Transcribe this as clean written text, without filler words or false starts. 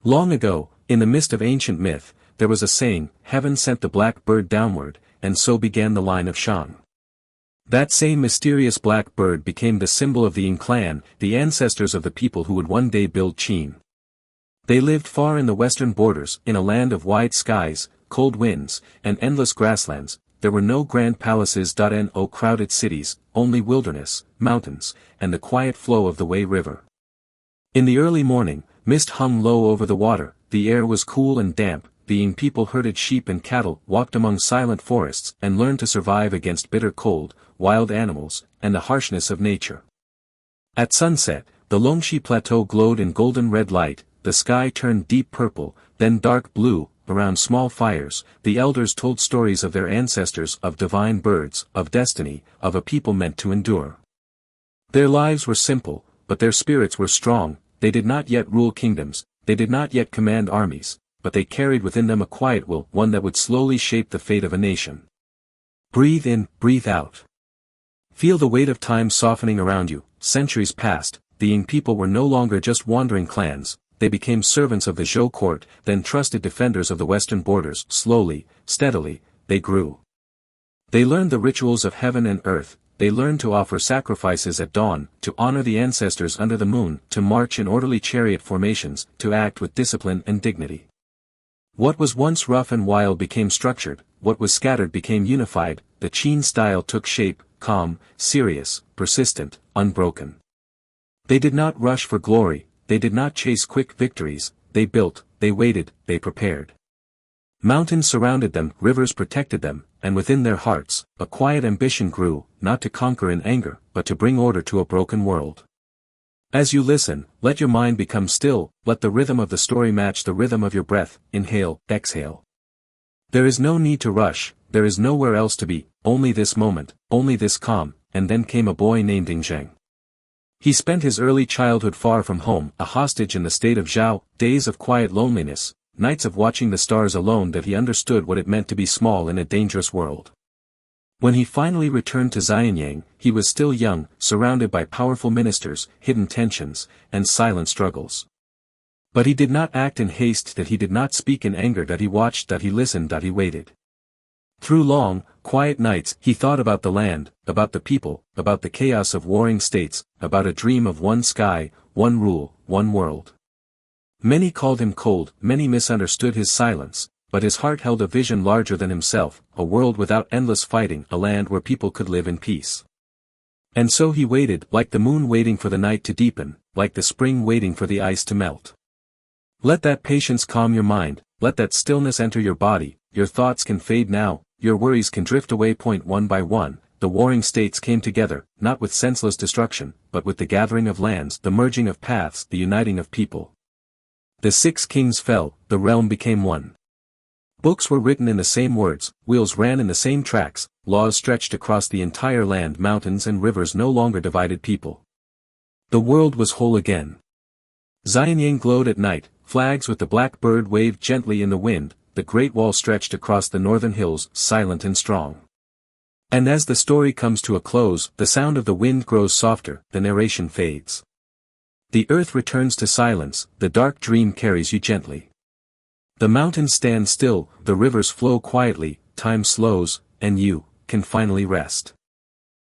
Long ago, in the midst of ancient myth, there was a saying, heaven sent the black bird downward, and so began the line of Shang. That same mysterious black bird became the symbol of the Yin clan, the ancestors of the people who would one day build Qin. They lived far in the western borders, in a land of wide skies, cold winds, and endless grasslands. There were no grand palaces. No crowded cities, only wilderness, mountains, and the quiet flow of the Wei River. In the early morning, mist hung low over the water, the air was cool and damp, the Yin people herded sheep and cattle, walked among silent forests, and learned to survive against bitter cold, wild animals, and the harshness of nature. At sunset, the Longxi Plateau glowed in golden red light, the sky turned deep purple, then dark blue. Around small fires, the elders told stories of their ancestors, of divine birds, of destiny, of a people meant to endure. Their lives were simple, but their spirits were strong. They did not yet rule kingdoms, they did not yet command armies, but they carried within them a quiet will, one that would slowly shape the fate of a nation. Breathe in, breathe out. Feel the weight of time softening around you. Centuries passed, the Yin people were no longer just wandering clans. They became servants of the Zhou court, then trusted defenders of the western borders. Slowly, steadily, they grew. They learned the rituals of heaven and earth, they learned to offer sacrifices at dawn, to honor the ancestors under the moon, to march in orderly chariot formations, to act with discipline and dignity. What was once rough and wild became structured, what was scattered became unified. The Qin style took shape, calm, serious, persistent, unbroken. They did not rush for glory. They did not chase quick victories, they built, they waited, they prepared. Mountains surrounded them, rivers protected them, and within their hearts, a quiet ambition grew, not to conquer in anger, but to bring order to a broken world. As you listen, let your mind become still, let the rhythm of the story match the rhythm of your breath. Inhale, exhale. There is no need to rush, there is nowhere else to be, only this moment, only this calm. And then came a boy named Yin Zheng. He spent his early childhood far from home, a hostage in the state of Zhao, days of quiet loneliness, nights of watching the stars alone, that he understood what it meant to be small in a dangerous world. When he finally returned to Xianyang, he was still young, surrounded by powerful ministers, hidden tensions, and silent struggles. But he did not act in haste, that he did not speak in anger, that he watched, that he listened, that he waited. Through long, quiet nights, he thought about the land, about the people, about the chaos of warring states, about a dream of one sky, one rule, one world. Many called him cold, many misunderstood his silence, but his heart held a vision larger than himself, a world without endless fighting, a land where people could live in peace. And so he waited, like the moon waiting for the night to deepen, like the spring waiting for the ice to melt. Let that patience calm your mind, let that stillness enter your body. Your thoughts can fade now, your worries can drift away. One by one, the warring states came together, not with senseless destruction, but with the gathering of lands, the merging of paths, the uniting of people. The 6 kings fell, the realm became one. Books were written in the same words, wheels ran in the same tracks, laws stretched across the entire land, mountains and rivers no longer divided people. The world was whole again. Xianyang glowed at night, flags with the black bird waved gently in the wind. The Great Wall stretched across the northern hills, silent and strong. And as the story comes to a close, the sound of the wind grows softer, the narration fades. The earth returns to silence, the dark dream carries you gently. The mountains stand still, the rivers flow quietly, time slows, and you can finally rest.